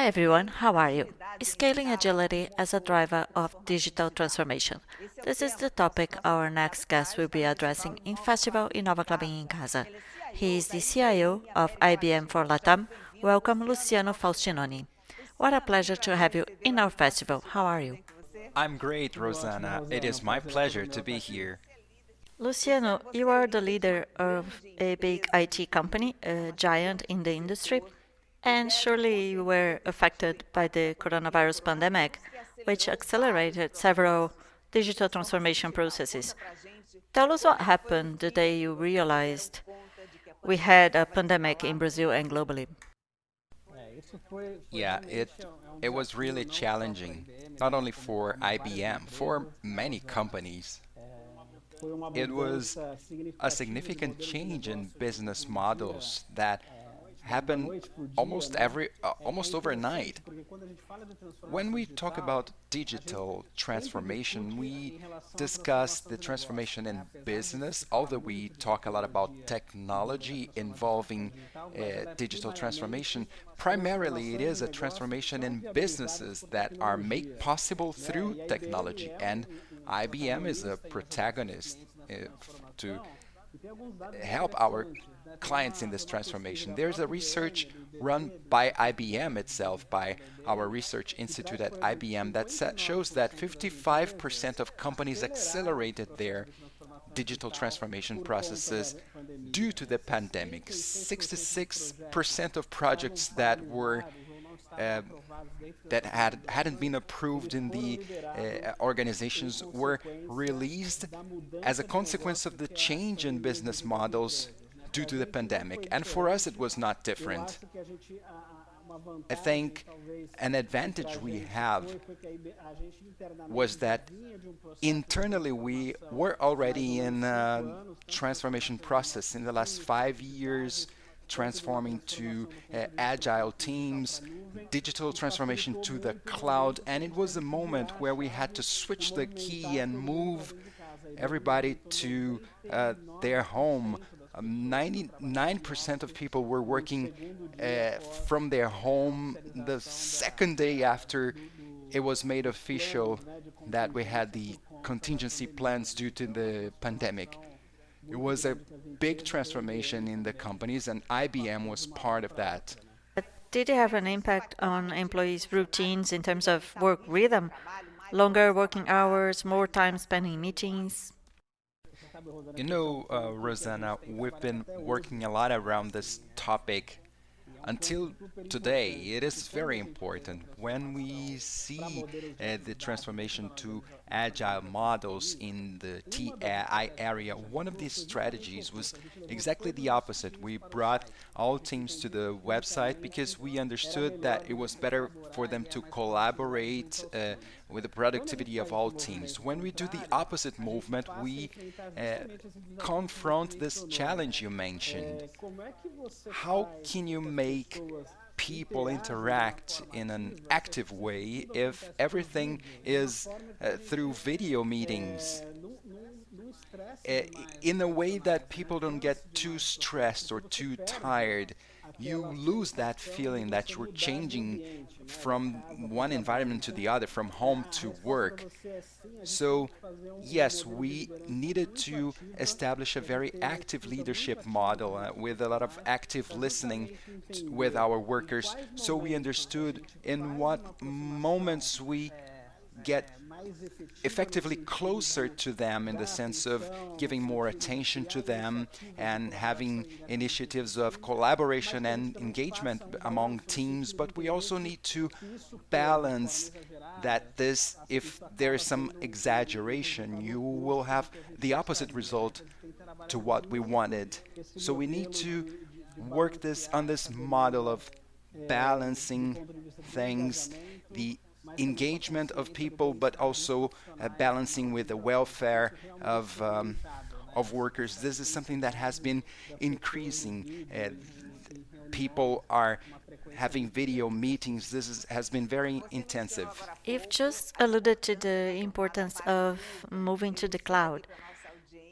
Hi everyone, how are you? Scaling agility as a driver of digital transformation. This is the topic our next guest will be addressing in Festival Inova Klabin em Casa. He is the CIO of IBM for Latam. Welcome, Luciano Faustinoni. What a pleasure to have you in our festival. How are you? I'm great, Rosanna. It is my pleasure to be here. Luciano, you are the leader of a big IT company, a giant in the industry, and surely you were affected by the coronavirus pandemic, which accelerated several digital transformation processes. Tell us what happened the day you realized we had a pandemic in Brazil and globally. Yeah, it was really challenging, not only for IBM, for many companies. It was a significant change in business models that happened almost overnight. When we talk about digital transformation, we discuss the transformation in business, although we talk a lot about technology involving digital transformation. Primarily, it is a transformation in businesses that are made possible through technology, and IBM is a protagonist to help our clients in this transformation. There's a research run by IBM itself, by our research institute at IBM, that shows that 55% of companies accelerated their digital transformation processes due to the pandemic. 66% of projects uh, that hadn't been approved in the organizations were released as a consequence of the change in business models due to the pandemic. And for us, it was not different. I think an advantage we have was that internally we were already in a transformation process in the last 5 years, transforming to agile teams, digital transformation to the cloud, and it was a moment where we had to switch the key and move everybody to their home. 99% of people were working from their home the second day after it was made official that we had the contingency plans due to the pandemic. It was a big transformation in the companies, and IBM was part of that. But did it have an impact on employees' routines in terms of work rhythm? Longer working hours, more time spent in meetings? Rosanna, we've been working a lot around this topic until today. It is very important when we see the transformation to agile models in the TI area. One of these strategies was exactly the opposite. We brought all teams to the website because we understood that it was better for them to collaborate with the productivity of all teams. When we do the opposite movement, we confront this challenge you mentioned. How can you make people interact in an active way if everything is through video meetings? uh, in a way that people don't get too stressed or too tired. You lose that feeling that you're changing from one environment to the other, from home to work. So, yes, we needed to establish a very active leadership model with a lot of active listening with our workers, so we understood in what moments we get effectively closer to them in the sense of giving more attention to them and having initiatives of collaboration and engagement among teams. But we also need to balance that this, if there is some exaggeration, you will have the opposite result to what we wanted. So we need to work this on this model of balancing things, the engagement of people, but also balancing with the welfare of workers. This is something that has been increasing. People are having video meetings. Has been very intensive. You've just alluded to the importance of moving to the cloud.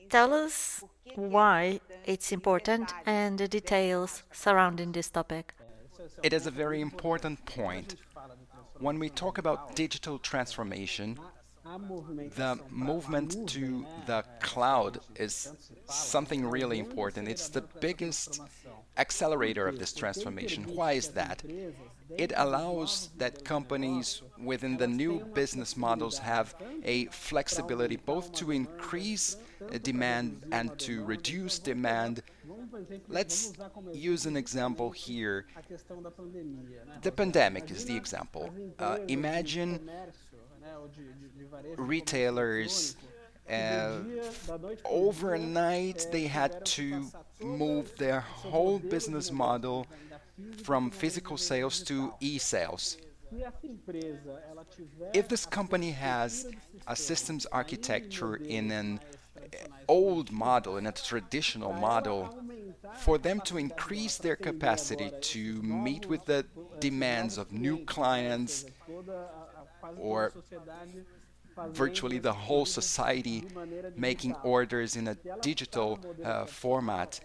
Tell us why it's important and the details surrounding this topic. it is a very important point. When we talk about digital transformation, the movement to the cloud is something really important. It's the biggest accelerator of this transformation. Why is that? It allows that companies within the new business models have a flexibility both to increase demand and to reduce demand. Let's use an example here. The pandemic is the example. Imagine retailers uh, overnight they had to move their whole business model from physical sales to e-sales. If this company has a systems architecture in an old model, in a traditional model, for them to increase their capacity to meet with the demands of new clients or virtually the whole society making orders in a digital format.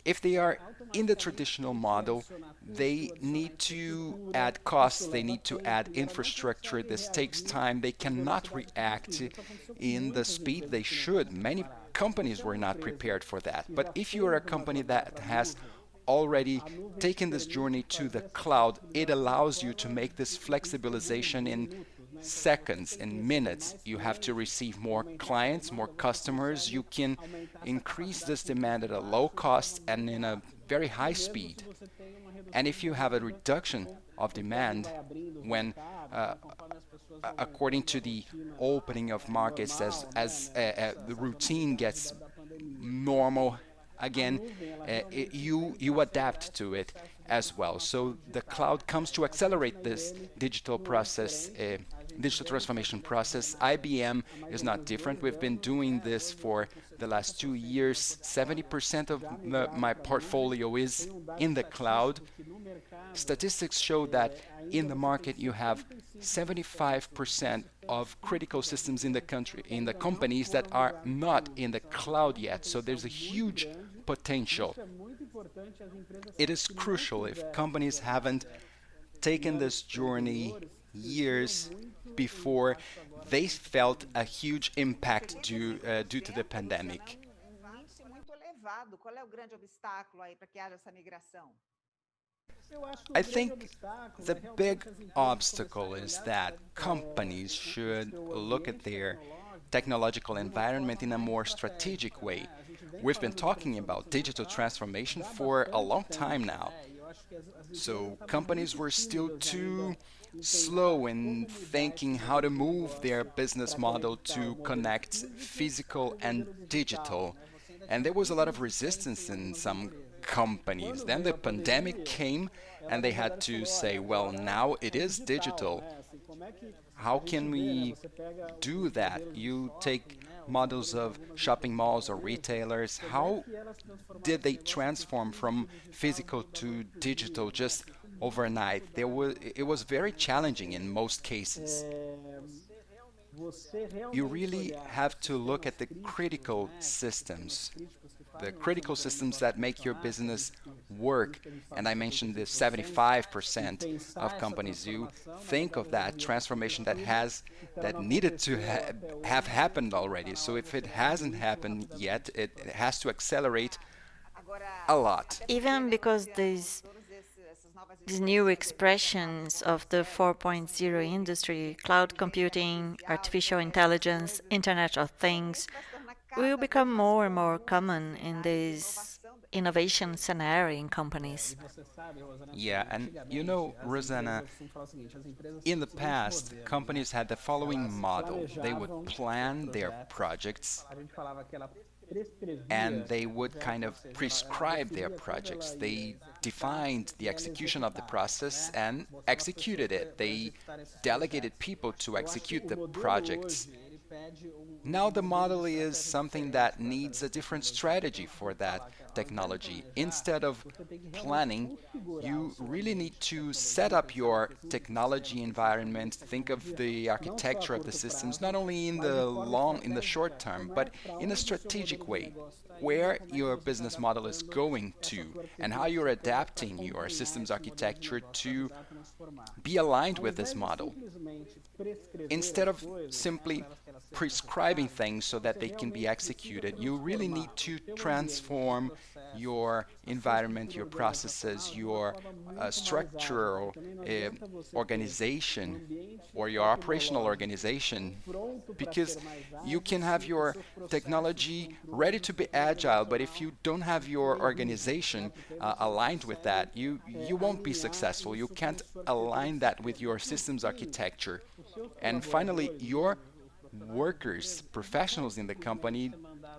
If they are in the traditional model, they need to add costs, they need to add infrastructure. This takes time. They cannot react in the speed they should. Many companies were not prepared for that. But if you are a company that has already taken this journey to the cloud, it allows you to make this flexibilization in seconds, in minutes. You have to receive more clients, more customers. You can increase this demand at a low cost and in a very high speed. And if you have a reduction of demand when according to the opening of markets as the routine gets normal again, you adapt to it as well. So the cloud comes to accelerate this digital process, digital transformation process. IBM is not different. We've been doing this for the last 2 years. 70% of my portfolio is in the cloud. Statistics show that in the market you have 75% of critical systems in the country, in the companies that are not in the cloud yet. So there's a huge potential. It is crucial if companies haven't taken this journey years before they felt a huge impact due to the pandemic. I think the big obstacle is that companies should look at their technological environment in a more strategic way. We've been talking about digital transformation for a long time now. So companies were still too slow in thinking how to move their business model to connect physical and digital. And there was a lot of resistance in some companies. Then the pandemic came and they had to say, well, now it is digital. How can we do that? You take models of shopping malls or retailers. How did they transform from physical to digital just overnight? It was very challenging in most cases. You really have to look at the critical systems that make your business work. And I mentioned the 75% of companies. You think of that transformation that needed to have happened already. So if it hasn't happened yet, it has to accelerate a lot. Even because these new expressions of the 4.0 industry, cloud computing, artificial intelligence, Internet of Things, will become more and more common in this innovation scenario in companies. Yeah, and you know, Rosanna, in the past, companies had the following model. They would plan their projects and they would kind of prescribe their projects. They defined the execution of the process and executed it. They delegated people to execute the projects. Now the model is something that needs a different strategy for that. technology. Instead of planning, you really need to set up your technology environment, think of the architecture of the systems, not only in the short term, but in a strategic way, where your business model is going to and how you're adapting your systems architecture to be aligned with this model. Instead of simply prescribing things so that they can be executed, you really need to transform your environment, your processes, your structural organization, or your operational organization, because you can have your technology ready to be agile, but if you don't have your organization aligned with that, you won't be successful. You can't align that with your systems architecture. And finally, your workers, professionals in the company,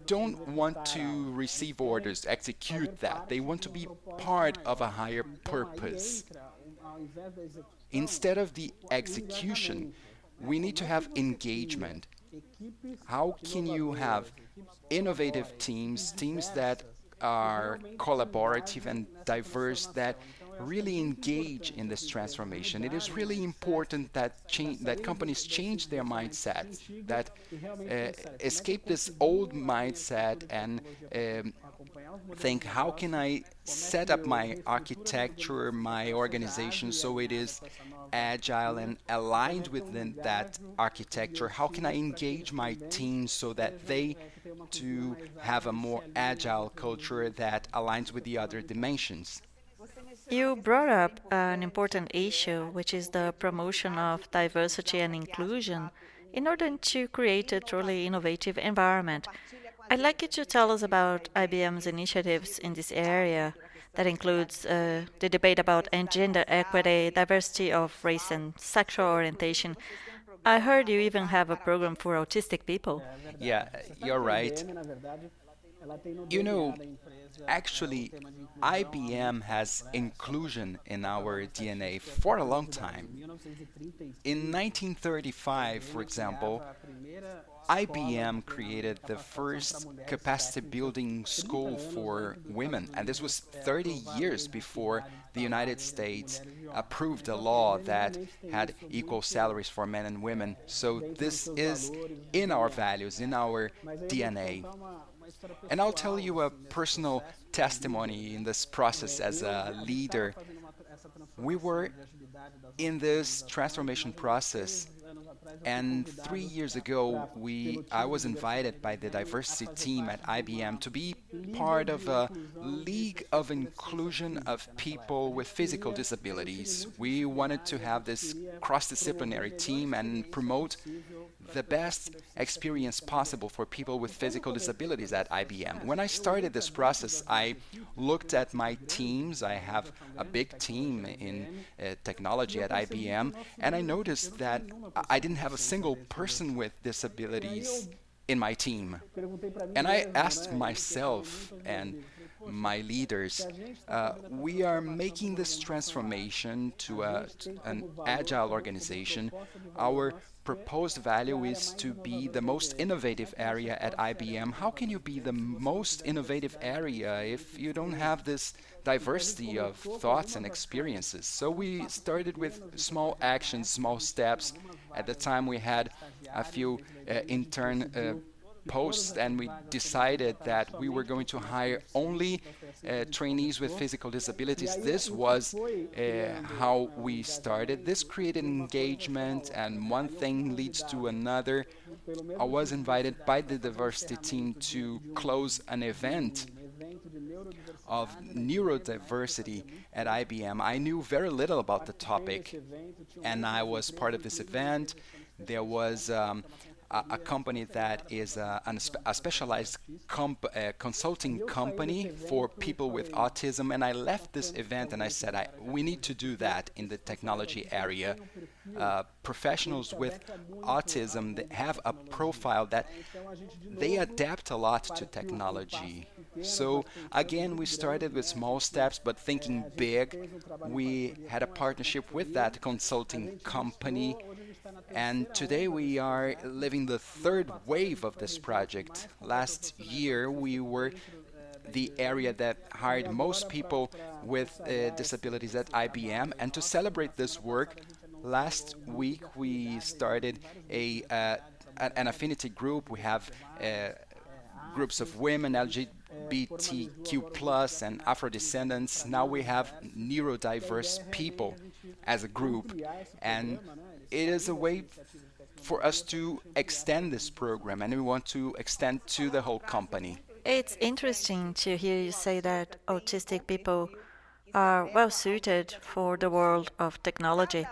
don't want to receive orders, execute that. They want to be part of a higher purpose. Instead of the execution, we need to have engagement. How can you have innovative teams, teams that are collaborative and diverse, that really engage in this transformation? It is really important that that companies change their mindset, that escape this old mindset and think, how can I set up my architecture, my organization so it is agile and aligned within that architecture? How can I engage my team so that they to have a more agile culture that aligns with the other dimensions? You brought up an important issue, which is the promotion of diversity and inclusion in order to create a truly innovative environment. I'd like you to tell us about IBM's initiatives in this area. That includes the debate about gender equity, diversity of race and sexual orientation. I heard you even have a program for autistic people. Yeah, you're right. You know, actually, IBM has inclusion in our DNA for a long time. In 1935, for example, IBM created the first capacity building school for women, and this was 30 years before the United States approved a law that had equal salaries for men and women. So this is in our values, in our DNA. And I'll tell you a personal testimony in this process as a leader. We were in this transformation process, and 3 years ago, I was invited by the diversity team at IBM to be part of a league of inclusion of people with physical disabilities. We wanted to have this cross-disciplinary team and promote the best experience possible for people with physical disabilities at IBM. When I started this process, I looked at my teams. I have a big team in technology at IBM, and I noticed that I didn't have a single person with disabilities in my team. And I asked myself and my leaders, we are making this transformation to an agile organization. Our proposed value is to be the most innovative area at IBM. How can you be the most innovative area if you don't have this diversity of thoughts and experiences? So we started with small actions, small steps. At the time, we had a few intern posts, and we decided that we were going to hire only trainees with physical disabilities. This was how we started. This created engagement, and one thing leads to another. I was invited by the diversity team to close an event of neurodiversity at IBM. I knew very little about the topic, and I was part of this event. There was a company that is a specialized consulting company for people with autism, and I left this event and I said, we need to do that in the technology area. Professionals with autism, they have a profile that they adapt a lot to technology. So again, we started with small steps, but thinking big. We had a partnership with that consulting company, and today we are living the third wave of this project. Last year we were the area that hired most people with disabilities at IBM. And to celebrate this work, last week we started an affinity group. We have groups of women, LGBTQ plus, and Afro descendants. Now we have neurodiverse people as a group, and it is a way for us to extend this program, and we want to extend to the whole company. It's interesting to hear you say that autistic people are well suited for the world of technology.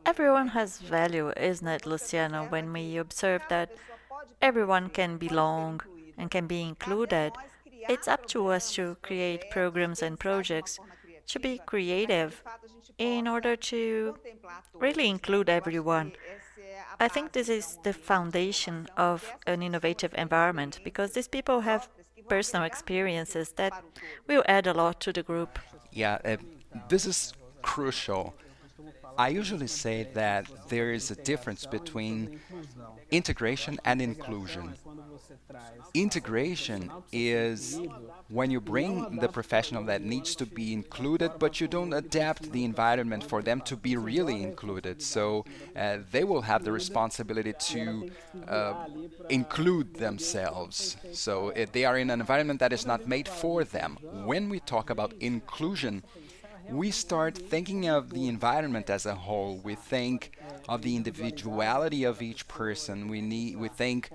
Everyone has value, isn't it, Luciano, when we observe that everyone can belong and can be included? It's up to us to create programs and projects to be creative in order to really include everyone. I think this is the foundation of an innovative environment because these people have personal experiences that will add a lot to the group. Yeah, this is crucial. I usually say that there is a difference between integration and inclusion. Integration is when you bring the professional that needs to be included, but you don't adapt the environment for them to be really included. So they will have the responsibility to include themselves. So they are in an environment that is not made for them. When we talk about inclusion, we start thinking of the environment as a whole. We think of the individuality of each person. We think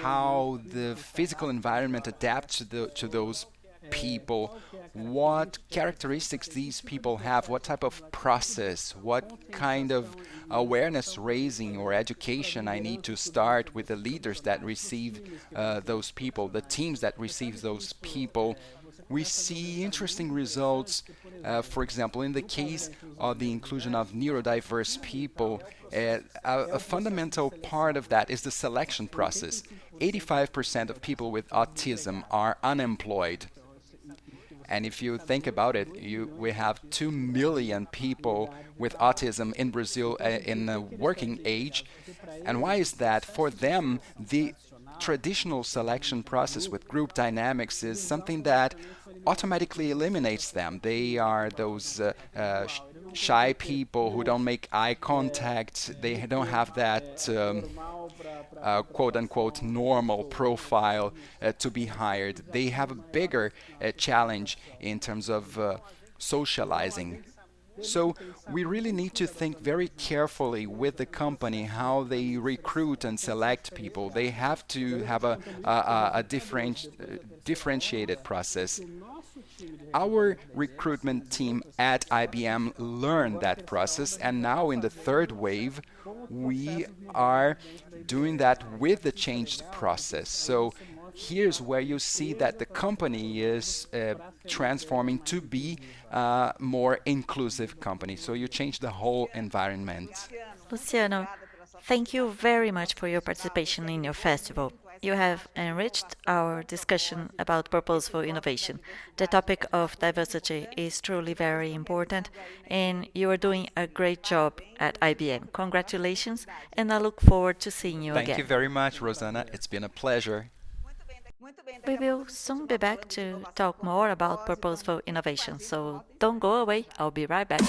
how the physical environment adapts to those people, what characteristics these people have, what type of process, what kind of awareness raising or education I need to start with the leaders that receive those people, the teams that receive those people. We see interesting results. For example, in the case of the inclusion of neurodiverse people, a fundamental part of that is the selection process. 85% of people with autism are unemployed. And if you think about it, we have 2 million people with autism in Brazil in the working age. And why is that? For them, the traditional selection process with group dynamics is something that automatically eliminates them. They are those shy people who don't make eye contact. They don't have that quote unquote normal profile to be hired. They have a bigger challenge in terms of socializing. So we really need to think very carefully with the company how they recruit and select people. They have to have a differentiated process. Our recruitment team at IBM learned that process, and now in the third wave, we are doing that with the changed process. So here's where you see that the company is transforming to be a more inclusive company. So you change the whole environment. Luciano, thank you very much for your participation in your festival. You have enriched our discussion about purposeful innovation. The topic of diversity is truly very important, and you are doing a great job at IBM. Congratulations, and I look forward to seeing you Thank you again. very much, Rosanna. It's been a pleasure. We will soon be back to talk more about purposeful innovation, so don't go away. I'll be right back.